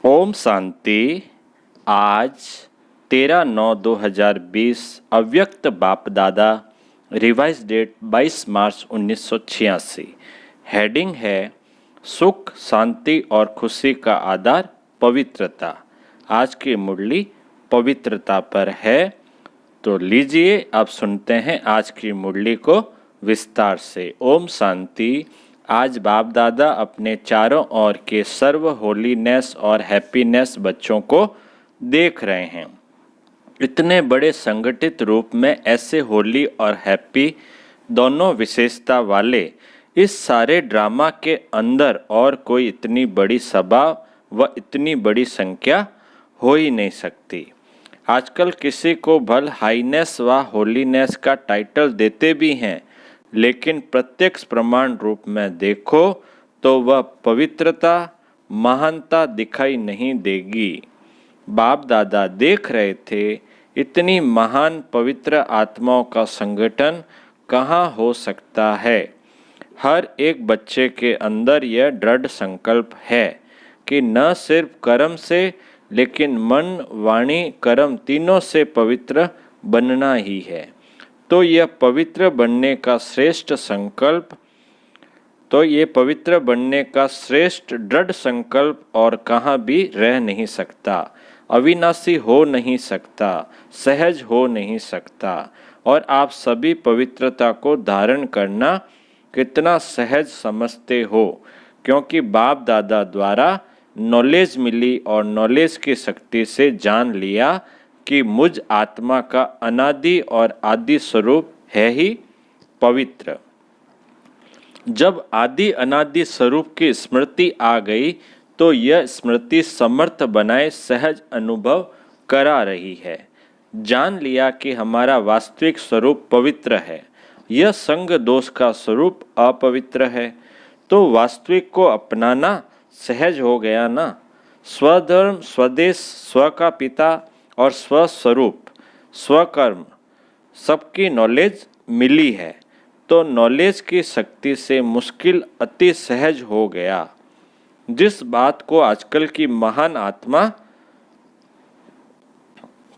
ओम शांति। आज 13/9/2020 अव्यक्त बाप दादा रिवाइज डेट 22 मार्च 1986। हेडिंग है सुख शांति और खुशी का आधार पवित्रता। आज की मुरली पवित्रता पर है, तो लीजिए अब सुनते हैं आज की मुरली को विस्तार से। ओम शांति। आज बाप दादा अपने चारों ओर के सर्व होलीनेस और हैप्पीनेस बच्चों को देख रहे हैं। इतने बड़े संगठित रूप में ऐसे होली और हैप्पी दोनों विशेषता वाले इस सारे ड्रामा के अंदर और कोई इतनी बड़ी सभा व इतनी बड़ी संख्या हो ही नहीं सकती। आजकल किसी को भल हाईनेस व होलीनेस का टाइटल देते भी हैं, लेकिन प्रत्यक्ष प्रमाण रूप में देखो तो वह पवित्रता महानता दिखाई नहीं देगी। बाप दादा देख रहे थे इतनी महान पवित्र आत्माओं का संगठन कहाँ हो सकता है। हर एक बच्चे के अंदर यह दृढ़ संकल्प है कि न सिर्फ कर्म से लेकिन मन वाणी कर्म तीनों से पवित्र बनना ही है। तो यह पवित्र बनने का श्रेष्ठ दृढ़ संकल्प और कहाँ भी रह नहीं सकता, अविनाशी हो नहीं सकता, सहज हो नहीं सकता। और आप सभी पवित्रता को धारण करना कितना सहज समझते हो, क्योंकि बाप दादा द्वारा नॉलेज मिली और नॉलेज की शक्ति से जान लिया कि मुझ आत्मा का अनादि और आदि स्वरूप है ही पवित्र। जब आदि अनादि स्वरूप की स्मृति आ गई तो यह स्मृति समर्थ बनाए सहज अनुभव करा रही है। जान लिया कि हमारा वास्तविक स्वरूप पवित्र है, यह संग दोष का स्वरूप अपवित्र है। तो वास्तविक को अपनाना सहज हो गया ना। स्वधर्म, स्वदेश, स्व का पिता और स्वस्वरूप, स्वकर्म सबकी नॉलेज मिली है, तो नॉलेज की शक्ति से मुश्किल अति सहज हो गया। जिस बात को आजकल की महान आत्मा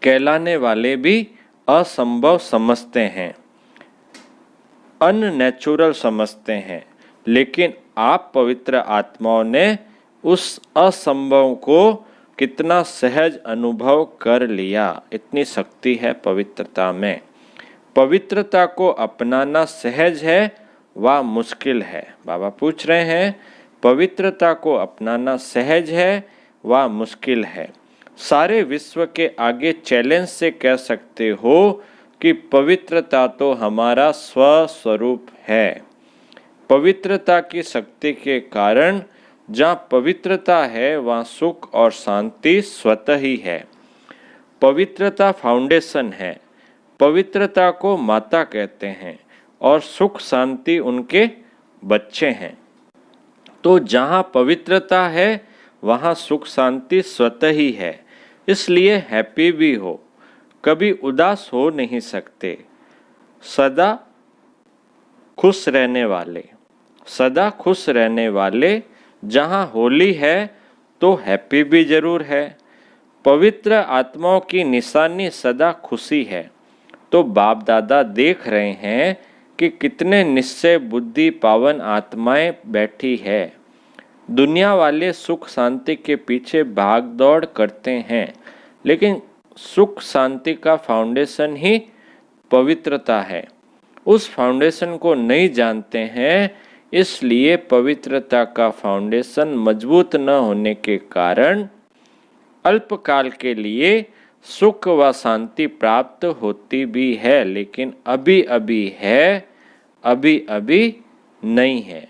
कहलाने वाले भी असंभव समझते हैं, अननेचुरल समझते हैं, लेकिन आप पवित्र आत्माओं ने उस असंभव को कितना सहज अनुभव कर लिया। इतनी शक्ति है पवित्रता में। पवित्रता को अपनाना सहज है व मुश्किल है। बाबा पूछ रहे हैं पवित्रता को अपनाना सहज है व मुश्किल है। सारे विश्व के आगे चैलेंज से कह सकते हो कि पवित्रता तो हमारा स्वस्वरूप है। पवित्रता की शक्ति के कारण जहाँ पवित्रता है वहाँ सुख और शांति स्वतः ही है। पवित्रता फाउंडेशन है। पवित्रता को माता कहते हैं और सुख शांति उनके बच्चे हैं। तो जहाँ पवित्रता है वहाँ सुख शांति स्वतः ही है। इसलिए हैप्पी भी हो, कभी उदास हो नहीं सकते। सदा खुश रहने वाले जहाँ होली है तो हैप्पी भी जरूर है। पवित्र आत्माओं की निशानी सदा खुशी है। तो बाप दादा देख रहे हैं कि कितने निश्चय बुद्धि पावन आत्माएं बैठी है। दुनिया वाले सुख शांति के पीछे भाग दौड़ करते हैं, लेकिन सुख शांति का फाउंडेशन ही पवित्रता है। उस फाउंडेशन को नहीं जानते हैं, इसलिए पवित्रता का फाउंडेशन मजबूत न होने के कारण अल्पकाल के लिए सुख व शांति प्राप्त होती भी है, लेकिन अभी अभी नहीं है।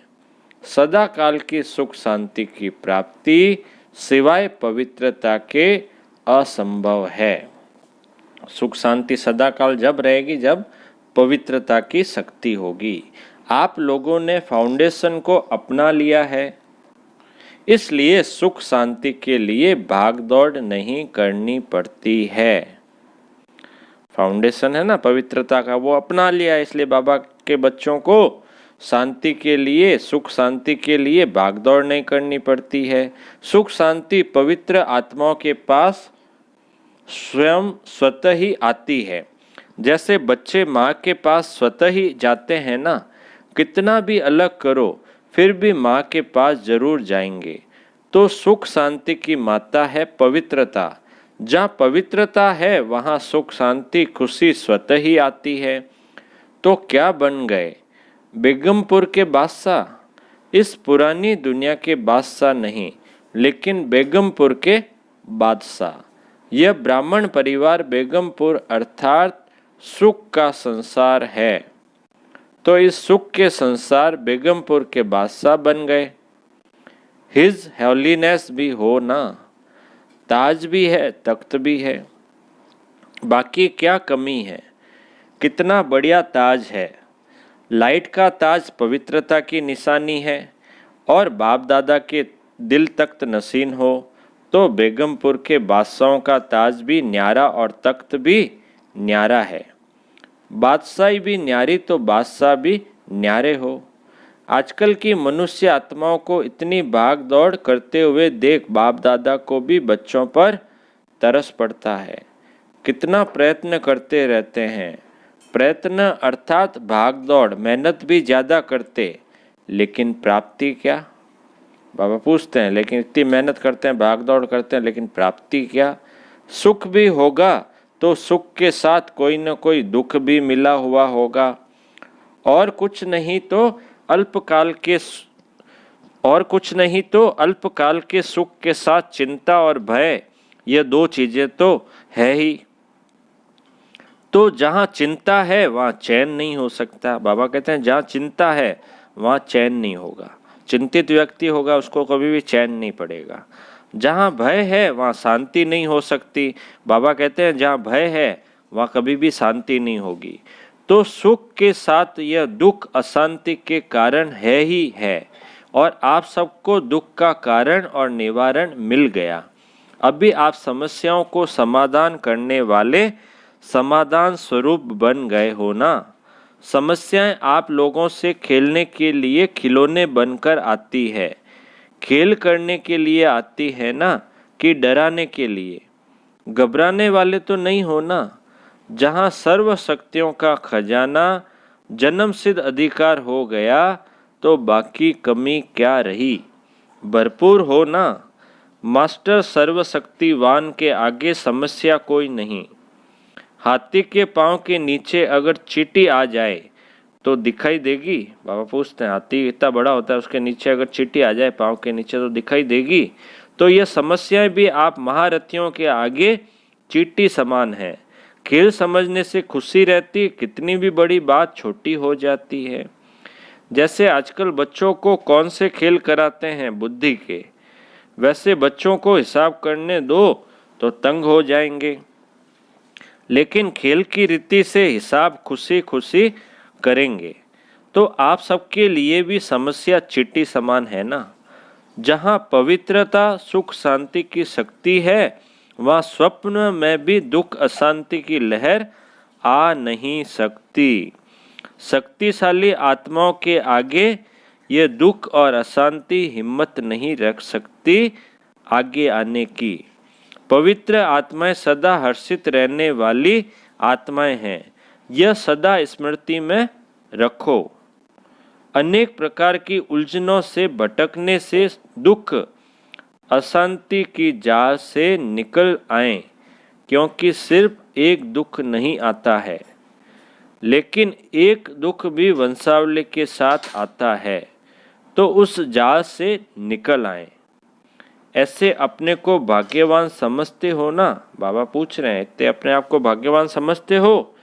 सदा काल की सुख शांति की प्राप्ति सिवाय पवित्रता के असंभव है। सुख शांति सदा काल जब रहेगी जब पवित्रता की शक्ति होगी। आप लोगों ने फाउंडेशन को अपना लिया है, इसलिए सुख शांति के लिए भाग दौड़ नहीं करनी पड़ती है। फाउंडेशन है ना पवित्रता का, वो अपना लिया, इसलिए बाबा के बच्चों को शांति के लिए, सुख शांति के लिए भागदौड़ नहीं करनी पड़ती है। सुख शांति पवित्र आत्माओं के पास स्वयं स्वतः ही आती है। जैसे बच्चे माँ के पास स्वतः ही जाते हैं ना, कितना भी अलग करो फिर भी माँ के पास जरूर जाएंगे। तो सुख शांति की माता है पवित्रता। जहाँ पवित्रता है वहाँ सुख शांति खुशी स्वतः ही आती है। तो क्या बन गए? बेगमपुर के बादशाह। इस पुरानी दुनिया के बादशाह नहीं, लेकिन बेगमपुर के बादशाह। यह ब्राह्मण परिवार बेगमपुर अर्थात सुख का संसार है। तो इस सुख के संसार बेगमपुर के बादशाह बन गए। हिज होलीनेस भी हो ना, ताज भी है, तख्त भी है, बाकी क्या कमी है? कितना बढ़िया ताज है। लाइट का ताज पवित्रता की निशानी है और बाप दादा के दिल तख्त नसीन हो तो बेगमपुर के बादशाहों का ताज भी न्यारा और तख्त भी न्यारा है। बादशाही भी न्यारी तो बादशाह भी न्यारे हो। आजकल की मनुष्य आत्माओं को इतनी भाग दौड़ करते हुए देख बाप दादा को भी बच्चों पर तरस पड़ता है। कितना प्रयत्न करते रहते हैं। प्रयत्न अर्थात भाग दौड़, मेहनत भी ज़्यादा करते, लेकिन प्राप्ति क्या? बाबा पूछते हैं, लेकिन इतनी मेहनत करते हैं, भाग दौड़ करते हैं, लेकिन प्राप्ति क्या? सुख भी होगा तो सुख के साथ कोई न कोई दुख भी मिला हुआ होगा, और कुछ नहीं तो अल्पकाल के सुख के साथ चिंता और भय, ये दो चीजें तो है ही। तो जहाँ चिंता है वहाँ चैन नहीं हो सकता। बाबा कहते हैं जहाँ चिंता है वहाँ चैन नहीं होगा। चिंतित व्यक्ति होगा उसको कभी भी चैन नहीं पड़ेगा। जहाँ भय है वहाँ शांति नहीं हो सकती। बाबा कहते हैं जहाँ भय है वहाँ कभी भी शांति नहीं होगी। तो सुख के साथ यह दुख अशांति के कारण है ही है, और आप सबको दुख का कारण और निवारण मिल गया। अभी आप समस्याओं को समाधान करने वाले समाधान स्वरूप बन गए हो ना। समस्याएं आप लोगों से खेलने के लिए खिलौने बनकर आती है। खेल करने के लिए आती है ना, कि डराने के लिए? घबराने वाले तो नहीं हो ना। जहाँ सर्व शक्तियों का खजाना जन्म सिद्ध अधिकार हो गया तो बाकी कमी क्या रही? भरपूर हो ना। मास्टर सर्वशक्तिवान के आगे समस्या कोई नहीं। हाथी के पांव के नीचे अगर चींटी आ जाए तो दिखाई देगी? बाबा पूछते हैं, हाथी इतना बड़ा होता है, उसके नीचे अगर चींटी आ जाए पांव के नीचे तो दिखाई देगी? तो ये समस्याएं भी आप महारथियों के आगे चींटी समान है। खेल समझने से खुशी रहती, कितनी भी बड़ी बात छोटी हो जाती है। जैसे आजकल बच्चों को कौन से खेल कराते हैं बुद्धि के, वैसे बच्चों को हिसाब करने दो तो तंग हो जाएंगे। लेकिन खेल की रीति से हिसाब खुशी खुशी करेंगे। तो आप सबके लिए भी समस्या चींटी समान है ना। जहाँ पवित्रता सुख शांति की शक्ति है वहाँ स्वप्न में भी दुख अशांति की लहर आ नहीं सकती। शक्तिशाली आत्माओं के आगे ये दुख और अशांति हिम्मत नहीं रख सकती आगे आने की। पवित्र आत्माएं सदा हर्षित रहने वाली आत्माएं हैं, यह सदा स्मृति में रखो। अनेक प्रकार की उलझनों से भटकने से दुख अशांति की जाल से निकल आए, क्योंकि सिर्फ एक दुख नहीं आता है, लेकिन एक दुख भी वंशावली के साथ आता है। तो उस जाल से निकल आए। ऐसे अपने को भाग्यवान समझते हो ना? बाबा पूछ रहे हैं, इतने अपने आप को भाग्यवान समझते हो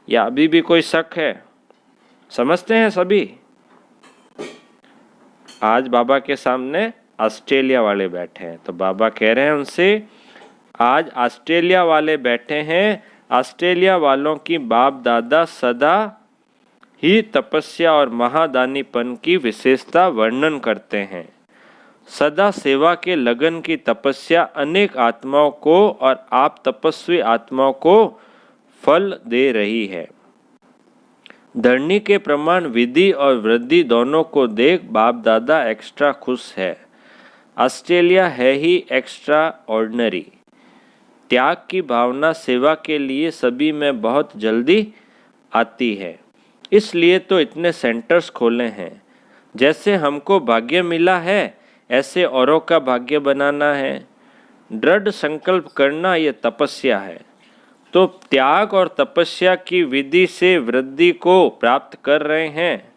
या अभी भी कोई शक है? समझते हैं सभी? आज बाबा के सामने ऑस्ट्रेलिया वाले बैठे हैं, तो बाबा कह रहे हैं उनसे, आज ऑस्ट्रेलिया वाले बैठे हैं। ऑस्ट्रेलिया वालों की बाप दादा सदा ही तपस्या और महादानीपन की विशेषता वर्णन करते हैं। सदा सेवा के लगन की तपस्या अनेक आत्माओं को और आप तपस्वी आत्माओं को फल दे रही है। धरनी के प्रमाण विधि और वृद्धि दोनों को देख बाप दादा एक्स्ट्रा खुश है। ऑस्ट्रेलिया है ही एक्स्ट्रा ऑर्डिनरी। त्याग की भावना सेवा के लिए सभी में बहुत जल्दी आती है, इसलिए तो इतने सेंटर्स खोले हैं। जैसे हमको भाग्य मिला है ऐसे औरों का भाग्य बनाना है। दृढ़ संकल्प करना ये तपस्या है। तो त्याग और तपस्या की विधि से वृद्धि को प्राप्त कर रहे हैं।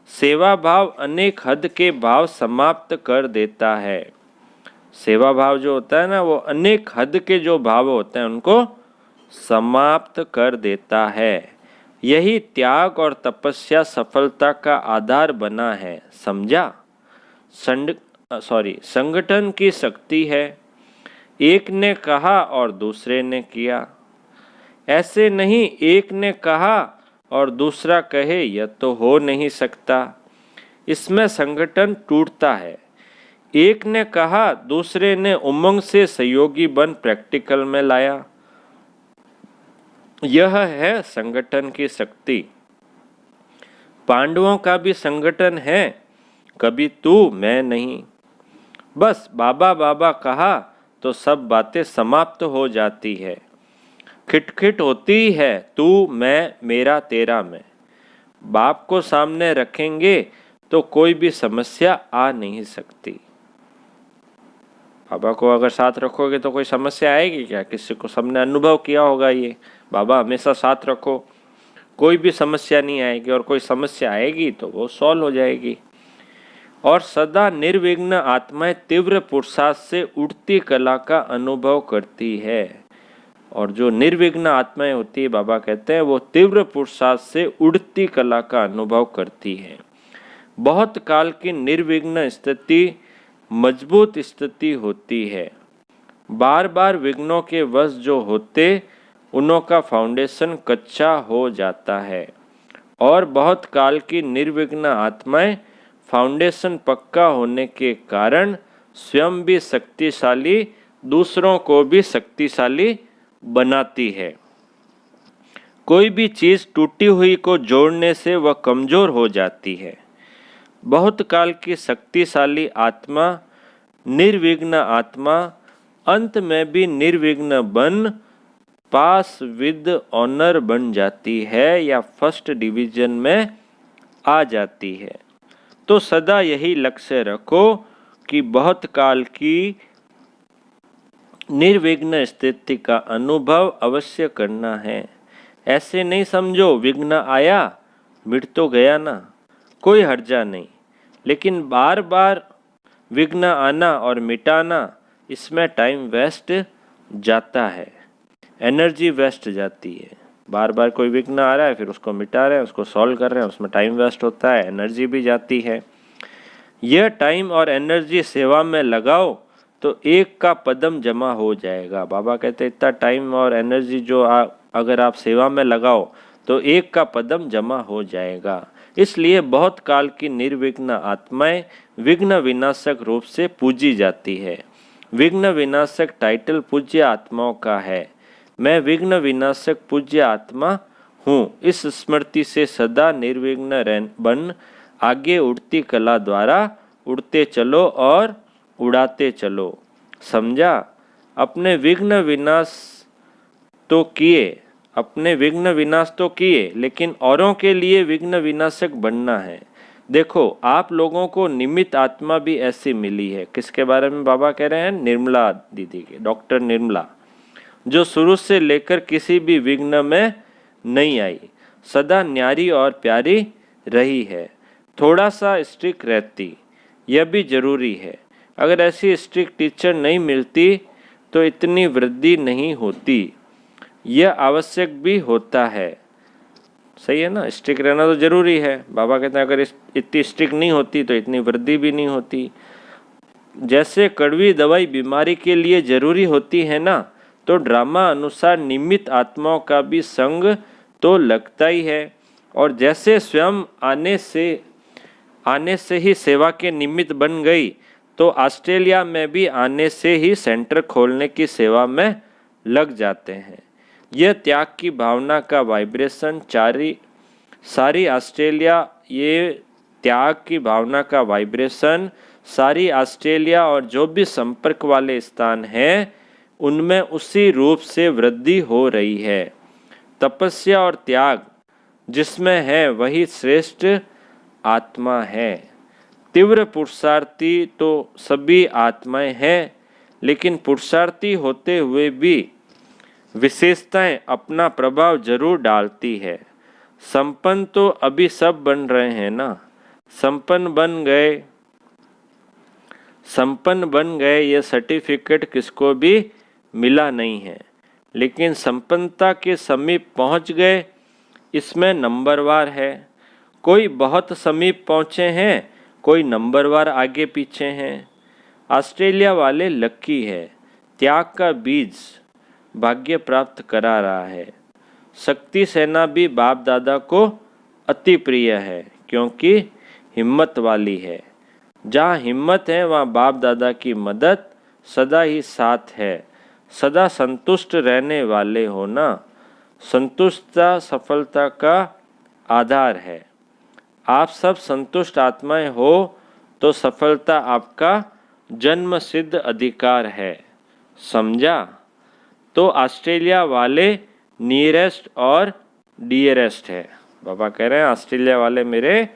सेवा भाव अनेक हद के भाव समाप्त कर देता है। सेवा भाव जो होता है ना, वो अनेक हद के जो भाव होते हैं उनको समाप्त कर देता है। यही त्याग और तपस्या सफलता का आधार बना है। समझा? संगठन की शक्ति है। एक ने कहा और दूसरे ने किया। ऐसे नहीं एक ने कहा और दूसरा कहे, यह तो हो नहीं सकता। इसमें संगठन टूटता है। एक ने कहा, दूसरे ने उमंग से सहयोगी बन प्रैक्टिकल में लाया। यह है संगठन की शक्ति। पांडवों का भी संगठन है, कभी तू मैं नहीं। बस बाबा बाबा कहा तो सब बातें समाप्त हो जाती है। खिटखिट होती है तू मैं मेरा तेरा मैं। बाप को सामने रखेंगे तो कोई भी समस्या आ नहीं सकती। बाबा को अगर साथ रखोगे तो कोई समस्या आएगी क्या? किसी को सबने अनुभव किया होगा ये, बाबा हमेशा साथ रखो, कोई भी समस्या नहीं आएगी, और कोई समस्या आएगी तो वो सॉल्व हो जाएगी। और सदा निर्विघ्न आत्माएं तीव्र पुरुषार्थ से उठती कला का अनुभव करती है। और जो निर्विघ्न आत्माएं होती है, बाबा कहते हैं, वो तीव्र पुरुषार्थ से उड़ती कला का अनुभव करती है। बहुत काल की निर्विघ्न स्थिति मजबूत स्थिति होती है। बार बार विघ्नों के वश जो होते उनों का फाउंडेशन कच्चा हो जाता है। और बहुत काल की निर्विघ्न आत्माएं फाउंडेशन पक्का होने के कारण स्वयं भी शक्तिशाली, दूसरों को भी शक्तिशाली बनाती है। कोई भी चीज टूटी हुई को जोड़ने से वह कमजोर हो जाती है। बहुत काल की शक्तिशाली आत्मा, निर्विघ्न आत्मा अंत में भी निर्विघ्न बन पास विद ऑनर बन जाती है या फर्स्ट डिवीजन में आ जाती है। तो सदा यही लक्ष्य रखो कि बहुत काल की निर्विघ्न स्थिति का अनुभव अवश्य करना है। ऐसे नहीं समझो विघ्न आया मिट तो गया ना, कोई हर्जा नहीं। लेकिन बार बार विघ्न आना और मिटाना, इसमें टाइम वेस्ट जाता है, एनर्जी वेस्ट जाती है। बार बार कोई विघ्न आ रहा है, फिर उसको मिटा रहे हैं, उसको सॉल्व कर रहे हैं, उसमें टाइम वेस्ट होता है, एनर्जी भी जाती है। यह टाइम और एनर्जी सेवा में लगाओ तो एक का पदम जमा हो जाएगा। बाबा कहते हैं इतना टाइम और एनर्जी जो अगर आप सेवा में लगाओ तो एक का पदम जमा हो जाएगा। इसलिए बहुत काल की निर्विघ्न आत्माएं विघ्न विनाशक रूप से पूजी जाती है। विघ्न विनाशक टाइटल पूज्य आत्माओं का है। मैं विघ्न विनाशक पूज्य आत्मा हूँ। इस स्मृति से सदा निर्विघ्न बन आगे उड़ती कला द्वारा उड़ते चलो और उड़ाते चलो। समझा? अपने विघ्न विनाश तो किए, अपने विघ्न विनाश तो किए, लेकिन औरों के लिए विघ्न विनाशक बनना है। देखो आप लोगों को निमित्त आत्मा भी ऐसी मिली है। किसके बारे में बाबा कह रहे हैं? निर्मला दीदी के, डॉक्टर निर्मला, जो शुरू से लेकर किसी भी विघ्न में नहीं आई, सदा न्यारी और प्यारी रही है। थोड़ा सा स्ट्रिक्ट रहती, यह भी जरूरी है। अगर ऐसी स्ट्रिक्ट टीचर नहीं मिलती तो इतनी वृद्धि नहीं होती। यह आवश्यक भी होता है। सही है ना? स्ट्रिक्ट रहना तो जरूरी है। बाबा कहते हैं अगर इतनी स्ट्रिक्ट नहीं होती तो इतनी वृद्धि भी नहीं होती। जैसे कड़वी दवाई बीमारी के लिए जरूरी होती है ना, तो ड्रामा अनुसार निमित्त आत्माओं का भी संग तो लगता ही है। और जैसे स्वयं आने से ही सेवा के निमित्त बन गई, तो ऑस्ट्रेलिया में भी आने से ही सेंटर खोलने की सेवा में लग जाते हैं। यह त्याग की भावना का वाइब्रेशन सारी ऑस्ट्रेलिया, ये त्याग की भावना का वाइब्रेशन, सारी ऑस्ट्रेलिया और जो भी संपर्क वाले स्थान हैं उनमें उसी रूप से वृद्धि हो रही है। तपस्या और त्याग जिसमें है वही श्रेष्ठ आत्मा है। तीव्र पुरुषार्थी तो सभी आत्माएं हैं, लेकिन पुरुषार्थी होते हुए भी विशेषताएं अपना प्रभाव जरूर डालती है। संपन्न तो अभी सब बन रहे हैं ना, संपन्न बन गए ये सर्टिफिकेट किसको भी मिला नहीं है, लेकिन संपन्नता के समीप पहुंच गए इसमें नंबरवार है। कोई बहुत समीप पहुंचे हैं, कोई नंबरवार आगे पीछे हैं। ऑस्ट्रेलिया वाले लकी है, त्याग का बीज भाग्य प्राप्त करा रहा है। शक्ति सेना भी बाप दादा को अति प्रिय है, क्योंकि हिम्मत वाली है। जहाँ हिम्मत है वहाँ बाप दादा की मदद सदा ही साथ है। सदा संतुष्ट रहने वाले हो ना, संतुष्टता सफलता का आधार है। आप सब संतुष्ट आत्माएं हो तो सफलता आपका जन्म सिद्ध अधिकार है। समझा? तो ऑस्ट्रेलिया वाले नियरेस्ट और डियरेस्ट है। बाबा कह रहे हैं ऑस्ट्रेलिया वाले मेरे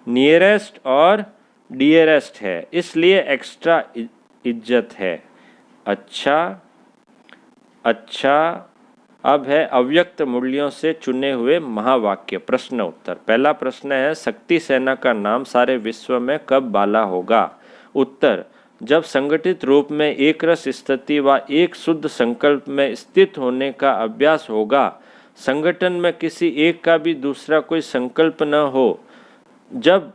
नियरेस्ट और डियरेस्ट है, इसलिए एक्स्ट्रा इज्जत है। अच्छा, अब है अव्यक्त मूल्यों से चुने हुए महावाक्य। प्रश्न उत्तर। पहला प्रश्न है, शक्ति सेना का नाम सारे विश्व में कब बाला होगा? उत्तर, जब संगठित रूप में एक रस स्थिति व एक शुद्ध संकल्प में स्थित होने का अभ्यास होगा। संगठन में किसी एक का भी दूसरा कोई संकल्प न हो। जब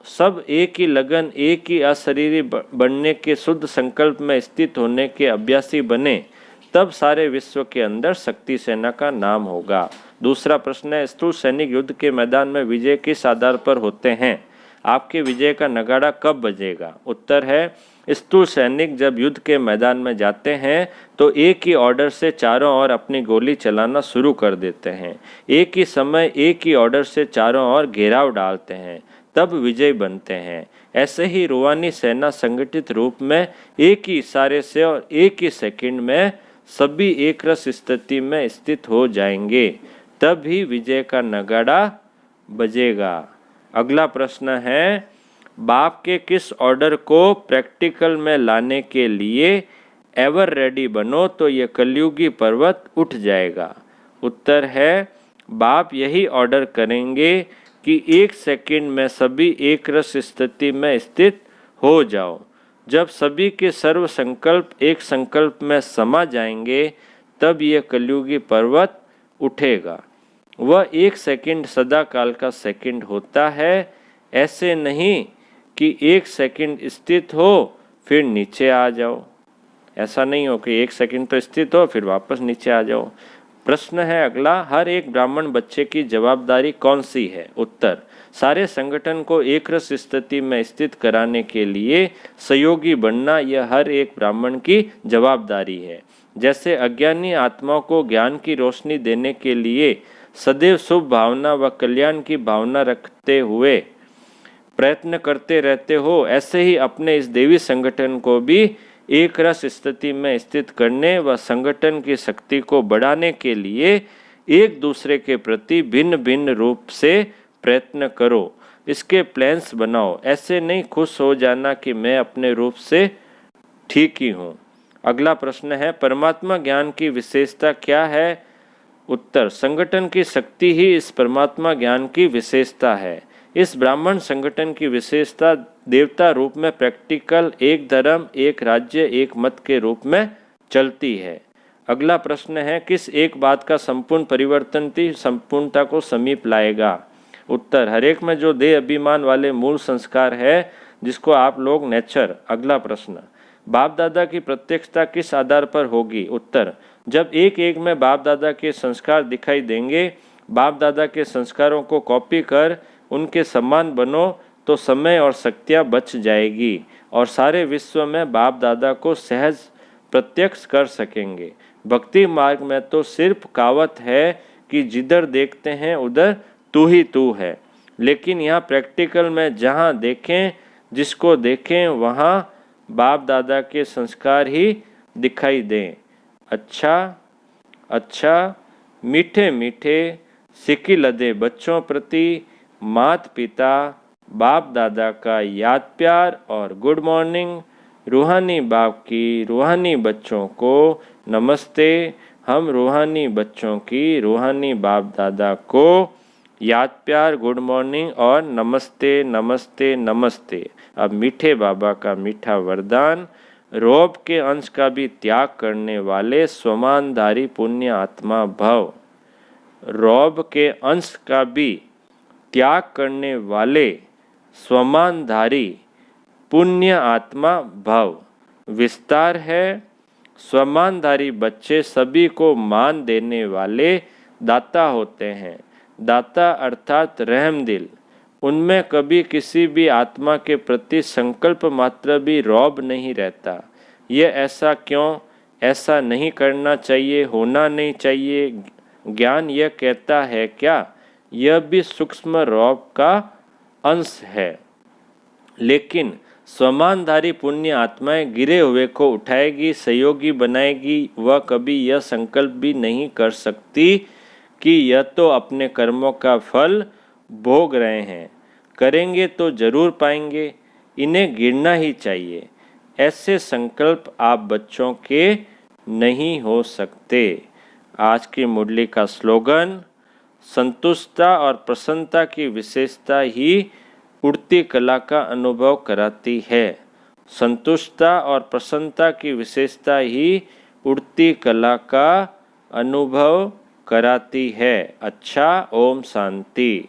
सब एक ही लगन, एक ही अशरीरी बनने के शुद्ध संकल्प में स्थित होने के अभ्यासी बने, तब सारे विश्व के अंदर शक्ति सेना का नाम होगा। दूसरा प्रश्न है, स्थूल सैनिक युद्ध के मैदान में विजय किस आधार पर होते हैं? आपके विजय का नगाड़ा कब बजेगा? उत्तर है, स्थूल सैनिक जब युद्ध के मैदान में जाते हैं तो एक ही ऑर्डर से चारों ओर अपनी गोली चलाना शुरू कर देते हैं। एक ही समय एक ही ऑर्डर से चारों ओर घेराव डालते हैं, तब विजय बनते हैं। ऐसे ही रूहानी सेना संगठित रूप में एक ही इशारे से और एक ही सेकंड में सभी एक रस स्थिति में स्थित हो जाएंगे, तब ही विजय का नगाड़ा बजेगा। अगला प्रश्न है, बाप के किस ऑर्डर को प्रैक्टिकल में लाने के लिए एवर रेडी बनो तो ये कलयुगी पर्वत उठ जाएगा? उत्तर है, बाप यही ऑर्डर करेंगे कि एक सेकंड में सभी एक रस स्थिति में स्थित हो जाओ। जब सभी के सर्व संकल्प एक संकल्प में समा जाएंगे, तब यह कलयुगी पर्वत उठेगा। वह एक सेकंड सदा काल का सेकंड होता है। ऐसे नहीं कि एक सेकंड स्थित हो फिर नीचे आ जाओ। ऐसा नहीं हो कि एक सेकंड तो स्थित हो फिर वापस नीचे आ जाओ। प्रश्न है अगला, हर एक ब्राह्मण बच्चे की जवाबदारी कौन सी है? उत्तर, सारे संगठन को एक रस स्थिति में स्थित कराने के लिए सहयोगी बनना यह हर एक ब्राह्मण की जवाबदारी है। जैसे अज्ञानी आत्माओं को ज्ञान की रोशनी देने के लिए सदैव शुभ भावना व कल्याण की भावना रखते हुए प्रयत्न करते रहते हो, ऐसे ही अपने इस देवी संगठन को भी एक रस स्थिति में स्थित करने व संगठन की शक्ति को बढ़ाने के लिए एक दूसरे के प्रति भिन्न भिन्न रूप से प्रयत्न करो। इसके प्लान्स बनाओ। ऐसे नहीं खुश हो जाना कि मैं अपने रूप से ठीक ही हूँ। अगला प्रश्न है, परमात्मा ज्ञान की विशेषता क्या है? उत्तर, संगठन की शक्ति ही इस परमात्मा ज्ञान की विशेषता है। इस ब्राह्मण संगठन की विशेषता देवता रूप में प्रैक्टिकल एक धर्म एक राज्य एक मत के रूप में चलती है। अगला प्रश्न है, किस एक बात का संपूर्ण परिवर्तन संपूर्णता को समीप लाएगा? उत्तर, हरेक में जो देह अभिमान वाले मूल संस्कार है जिसको आप लोग नेचर। अगला प्रश्न, बाप दादा की प्रत्यक्षता किस आधार पर होगी? उत्तर, जब एक एक में बाप दादा के संस्कार दिखाई देंगे। बाप दादा के संस्कारों को कॉपी कर उनके समान बनो तो समय और शक्तियाँ बच जाएगी और सारे विश्व में बाप दादा को सहज प्रत्यक्ष कर सकेंगे। भक्ति मार्ग में तो सिर्फ कहावत है कि जिधर देखते हैं उधर तू ही तू है। लेकिन यहाँ प्रैक्टिकल में जहाँ देखें, जिसको देखें, वहाँ बाप दादा के संस्कार ही दिखाई दें। अच्छा अच्छा मीठे मीठे सिक्की लदे बच्चों प्रति माता पिता बाप दादा का याद प्यार और गुड मॉर्निंग। रूहानी बाप की रूहानी बच्चों को नमस्ते। हम रूहानी बच्चों की रूहानी बाप दादा को याद प्यार, गुड मॉर्निंग और नमस्ते नमस्ते नमस्ते। अब मीठे बाबा का मीठा वरदान। रौब के अंश का भी त्याग करने वाले स्वमानधारी पुण्य आत्मा भव। रौब के अंश का भी त्याग करने वाले स्वमानधारी पुण्य आत्मा भव। विस्तार है, स्वमानधारी बच्चे सभी को मान देने वाले दाता होते हैं। दाता अर्थात रहमदिल। उनमें कभी किसी भी आत्मा के प्रति संकल्प मात्र भी रौब नहीं रहता। ये ऐसा क्यों? ऐसा नहीं करना चाहिए, होना नहीं चाहिए। ज्ञान यह कहता है क्या? यह भी सूक्ष्म रौब का अंश है। लेकिन स्वमानधारी पुण्य आत्माएं गिरे हुए को उठाएगी, सहयोगी बनाएगी। वह कभी यह संकल्प भी नहीं कर सकती कि यह तो अपने कर्मों का फल भोग रहे हैं, करेंगे तो जरूर पाएंगे, इन्हें गिरना ही चाहिए। ऐसे संकल्प आप बच्चों के नहीं हो सकते। आज की मुरली का स्लोगन, संतुष्टता और प्रसन्नता की विशेषता ही उड़ती कला का अनुभव कराती है। संतुष्टता और प्रसन्नता की विशेषता ही उड़ती कला का अनुभव कराती है। अच्छा, ओम शांति।